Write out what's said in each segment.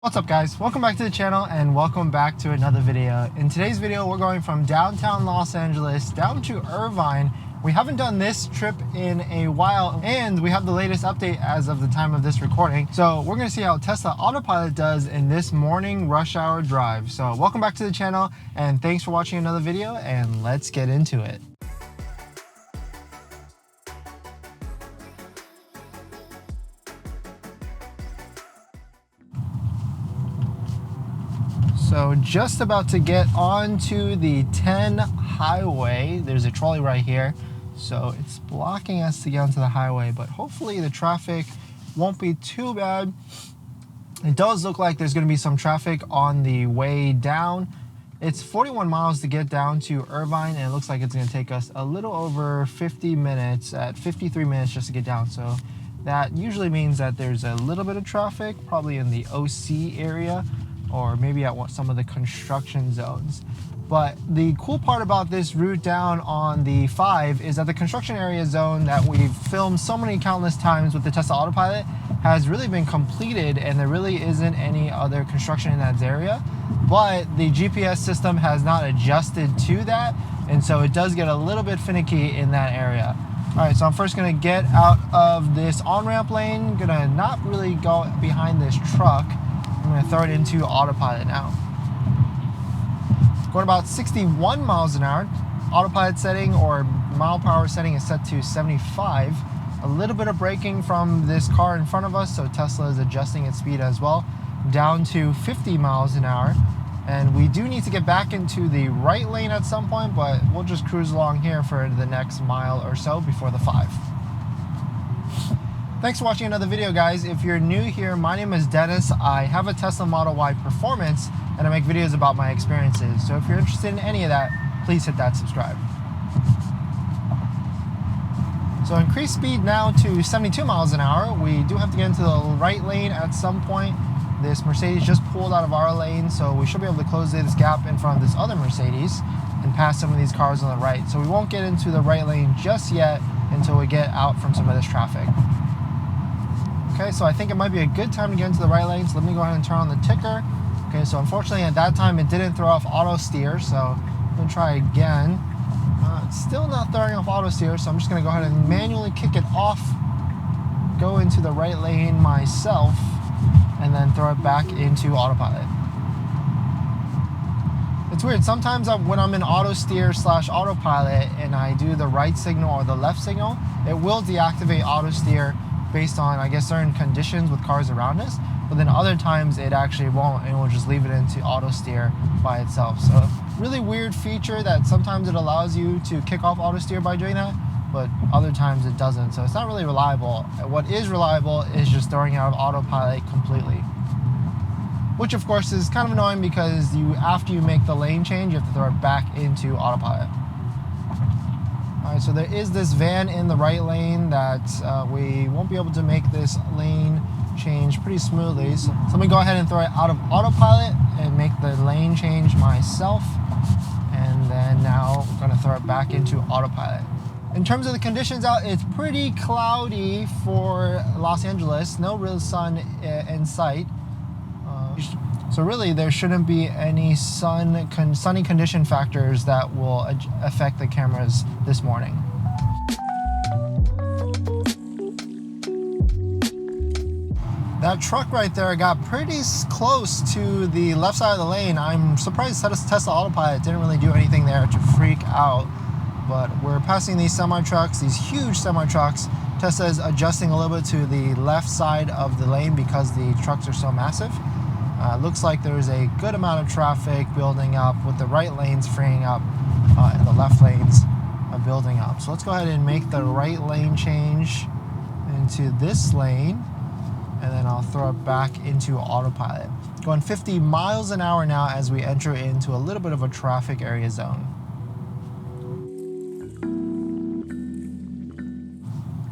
What's up guys, welcome back to the channel and welcome back to another video. In today's video we're going from downtown Los Angeles down to Irvine. We haven't done this trip in a while and we have the latest update as of the time of this recording. So we're going to see how Tesla Autopilot does in this morning rush hour drive. So welcome back to the channel and thanks for watching another video and let's get into it. So just about to get onto the 10 highway. There's a trolley right here. So it's blocking us to get onto the highway, but hopefully the traffic won't be too bad. It does look like there's gonna be some traffic on the way down. It's 41 miles to get down to Irvine, and it looks like it's gonna take us a little over 50 minutes, at 53 minutes just to get down. So that usually means that there's a little bit of traffic, probably in the OC area, or maybe at some of the construction zones. But the cool part about this route down on the 5 is that the construction area zone that we've filmed so many countless times with the Tesla Autopilot has really been completed, and there really isn't any other construction in that area. But the GPS system has not adjusted to that, and so it does get a little bit finicky in that area. All right, so I'm first gonna get out of this on-ramp lane, gonna not really go behind this truck. I'm going to throw it into autopilot now. Going about 61 miles an hour. Autopilot setting or mile per hour setting is set to 75. A little bit of braking from this car in front of us, so Tesla is adjusting its speed as well, down to 50 miles an hour. And we do need to get back into the right lane at some point, but we'll just cruise along here for the next mile or so before the 5. Thanks for watching another video, guys. If you're new here, my name is Dennis. I have a Tesla Model Y Performance, and I make videos about my experiences. So if you're interested in any of that, please hit that subscribe. So increase speed now to 72 miles an hour. We do have to get into the right lane at some point. This Mercedes just pulled out of our lane, so we should be able to close this gap in front of this other Mercedes and pass some of these cars on the right. So we won't get into the right lane just yet until we get out from some of this traffic. Okay, so I think it might be a good time to get into the right lane, so let me go ahead and turn on the ticker. Okay, so unfortunately at that time it didn't throw off auto steer, so I'm gonna try again. It's still not throwing off auto steer, so I'm just gonna go ahead and manually kick it off, go into the right lane myself, and then throw it back into autopilot. It's weird, sometimes when I'm in auto steer / autopilot and I do the right signal or the left signal, it will deactivate auto steer based on, I guess, certain conditions with cars around us, but then other times it actually won't, and it will just leave it into auto steer by itself. So really weird feature that sometimes it allows you to kick off auto steer by doing that, but other times it doesn't. So it's not really reliable. What is reliable is just throwing out of autopilot completely, which of course is kind of annoying because after you make the lane change, you have to throw it back into autopilot. All right, so there is this van in the right lane that we won't be able to make this lane change pretty smoothly. So let me go ahead and throw it out of autopilot and make the lane change myself. And then now I'm gonna throw it back into autopilot. In terms of the conditions out, it's pretty cloudy for Los Angeles. No real sun in sight. So really there shouldn't be any sunny condition factors that will affect the cameras this morning. That truck right there got pretty close to the left side of the lane. I'm surprised Tesla Autopilot didn't really do anything there to freak out. But we're passing these semi-trucks, these huge semi-trucks. Tesla is adjusting a little bit to the left side of the lane because the trucks are so massive. Looks like there's a good amount of traffic building up with the right lanes freeing up and the left lanes building up. So let's go ahead and make the right lane change into this lane, and then I'll throw it back into autopilot. Going 50 miles an hour now as we enter into a little bit of a traffic area zone.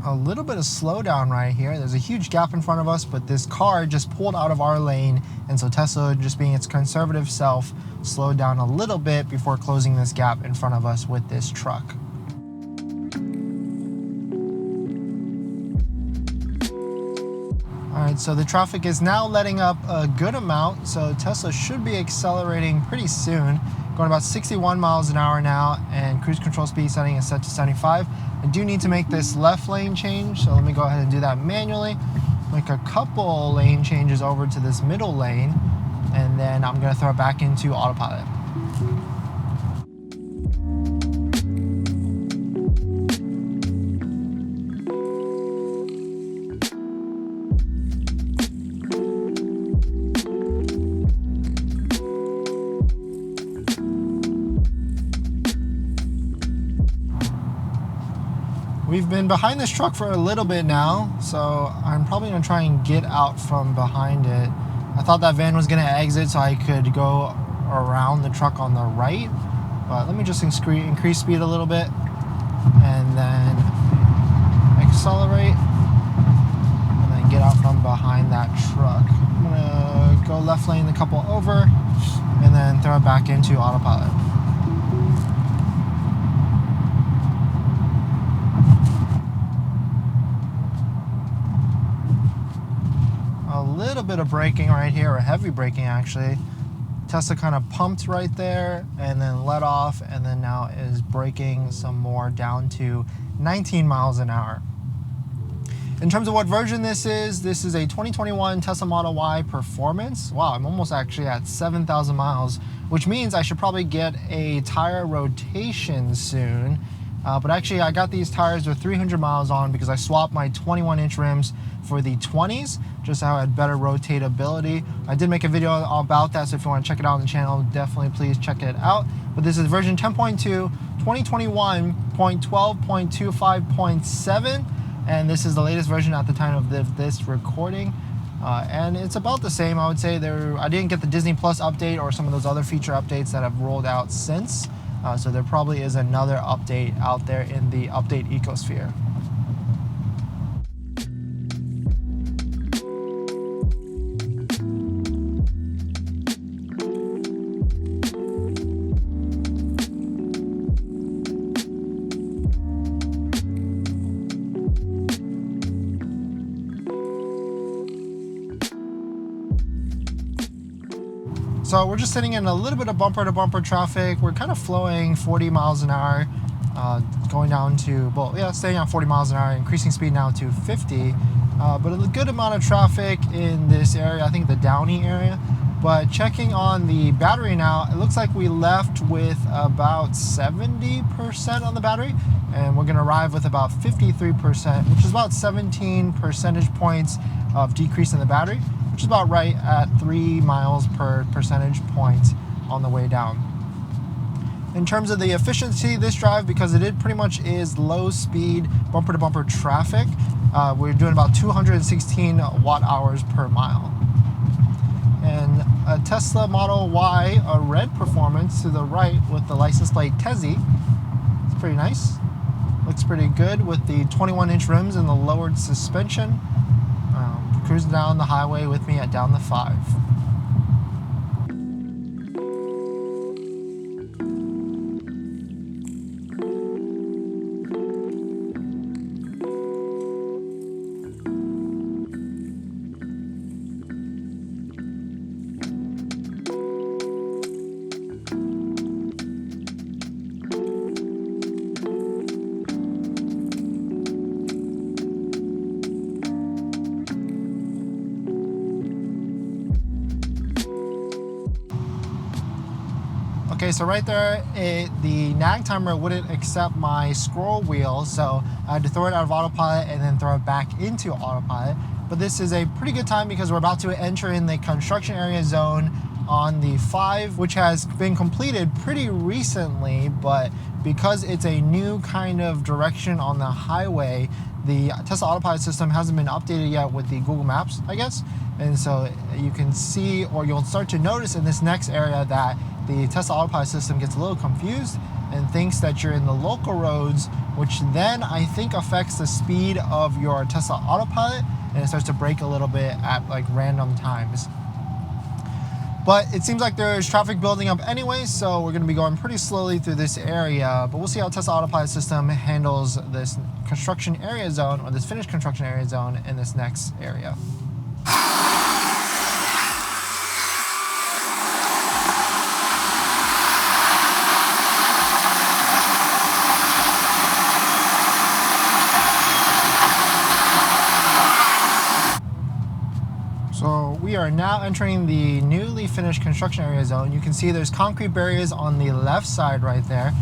A little bit of slowdown right here. There's a huge gap in front of us, but this car just pulled out of our lane, and so Tesla, just being its conservative self, slowed down a little bit before closing this gap in front of us with this truck. All right, so the traffic is now letting up a good amount, so Tesla should be accelerating pretty soon, going about 61 miles an hour now, and cruise control speed setting is set to 75. I do need to make this left lane change, so let me go ahead and do that manually. Make a couple lane changes over to this middle lane, and then I'm going to throw it back into autopilot. We've been behind this truck for a little bit now, so I'm probably going to try and get out from behind it. I thought that van was going to exit so I could go around the truck on the right, but let me just increase speed a little bit and then accelerate and then get out from behind that truck. I'm going to go left lane a couple over and then throw it back into autopilot. Little bit of braking right here, or heavy braking actually. Tesla kind of pumped right there and then let off, and then now is braking some more down to 19 miles an hour. In terms of what version this is a 2021 Tesla Model Y Performance. Wow, I'm almost actually at 7,000 miles, which means I should probably get a tire rotation soon. But actually I got these tires with 300 miles on because I swapped my 21-inch rims for the 20s, just so I had better rotatability. I did make a video about that, so if you want to check it out on the channel, definitely please check it out. But this is version 10.2, 2021.12.25.7, and this is the latest version at the time of this recording. And it's about the same, I would say. I didn't get the Disney Plus update or some of those other feature updates that have rolled out since. So there probably is another update out there in the update ecosphere. So we're just sitting in a little bit of bumper-to-bumper traffic. We're kind of flowing 40 miles an hour, going down to, well, yeah, staying on 40 miles an hour, increasing speed now to 50. But a good amount of traffic in this area, I think the Downey area. But checking on the battery now, it looks like we left with about 70% on the battery, and we're going to arrive with about 53%, which is about 17 percentage points of decrease in the battery, which is about right at 3 miles per percentage point on the way down. In terms of the efficiency of this drive, because it pretty much is low speed bumper to bumper traffic, we're doing about 216 watt hours per mile. And a Tesla Model Y, a red Performance to the right with the license plate Tezzy. It's pretty nice. Looks pretty good with the 21-inch rims and the lowered suspension. Cruising down the highway with me at down the 5. Okay, so right there, the nag timer wouldn't accept my scroll wheel, so I had to throw it out of autopilot and then throw it back into autopilot. But this is a pretty good time because we're about to enter in the construction area zone on the 5, which has been completed pretty recently, but because it's a new kind of direction on the highway, the Tesla Autopilot system hasn't been updated yet with the Google Maps, I guess. And so you can see, or you'll start to notice in this next area, that the Tesla Autopilot system gets a little confused and thinks that you're in the local roads, which then I think affects the speed of your Tesla Autopilot, and it starts to brake a little bit at like random times. But it seems like there's traffic building up anyway, so we're going to be going pretty slowly through this area. But we'll see how Tesla Autopilot system handles this construction area zone, or this finished construction area zone, in this next area. now entering the newly finished construction area zone. You can see there's concrete barriers on the left side right there.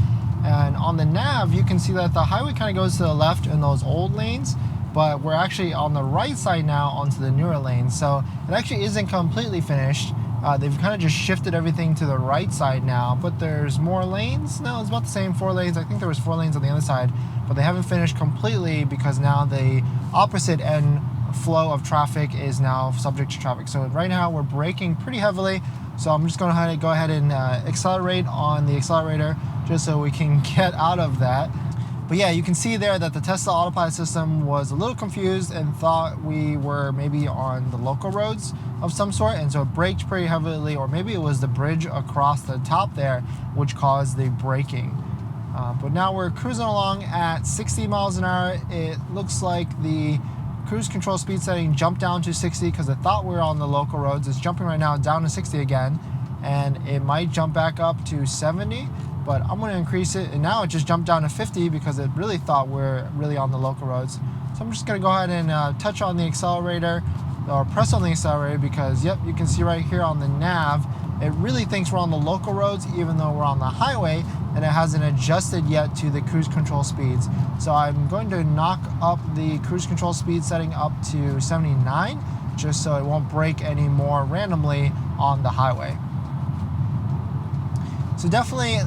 And on the nav, you can see that the highway kind of goes to the left in those old lanes, but we're actually on the right side now onto the newer lanes. So it actually isn't completely finished. They've kind of just shifted everything to the right side now, but there's more lanes. No, it's about the same, 4 lanes. I think there was 4 lanes on the other side, but they haven't finished completely because now the opposite end flow of traffic is now subject to traffic. So right now we're braking pretty heavily. So I'm just going to go ahead and accelerate on the accelerator just so we can get out of that. But yeah, you can see there that the Tesla Autopilot system was a little confused and thought we were maybe on the local roads of some sort, and so it braked pretty heavily, or maybe it was the bridge across the top there which caused the braking. But now we're cruising along at 60 miles an hour. It looks like the cruise control speed setting jumped down to 60 because it thought we were on the local roads. It's jumping right now down to 60 again, and it might jump back up to 70. But I'm going to increase it, and now it just jumped down to 50 because it really thought we're really on the local roads. So I'm just going to go ahead and touch on the accelerator, or press on the accelerator, because yep, you can see right here on the nav, it really thinks we're on the local roads even though we're on the highway, and it hasn't adjusted yet to the cruise control speeds. So I'm going to knock up the cruise control speed setting up to 79 just so it won't brake anymore randomly on the highway. So definitely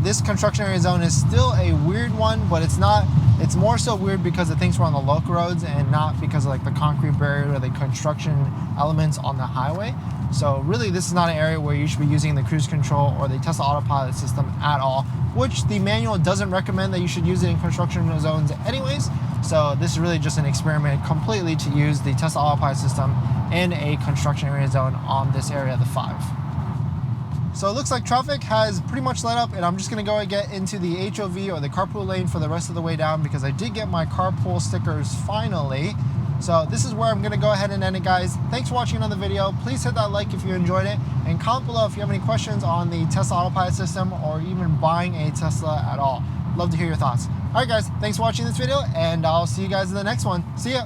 this construction area zone is still a weird one, but it's not. It's more so weird because it thinks we're on the local roads and not because of like the concrete barrier or the construction elements on the highway. So really this is not an area where you should be using the cruise control or the Tesla Autopilot system at all, which the manual doesn't recommend that you should use it in construction zones anyways. So this is really just an experiment completely to use the Tesla Autopilot system in a construction area zone on this area of the 5. So it looks like traffic has pretty much let up, and I'm just going to go and get into the HOV or the carpool lane for the rest of the way down because I did get my carpool stickers finally. So this is where I'm going to go ahead and end it, guys. Thanks for watching another video. Please hit that like if you enjoyed it, and comment below if you have any questions on the Tesla Autopilot system or even buying a Tesla at all. Love to hear your thoughts. All right, guys, thanks for watching this video, and I'll see you guys in the next one. See ya.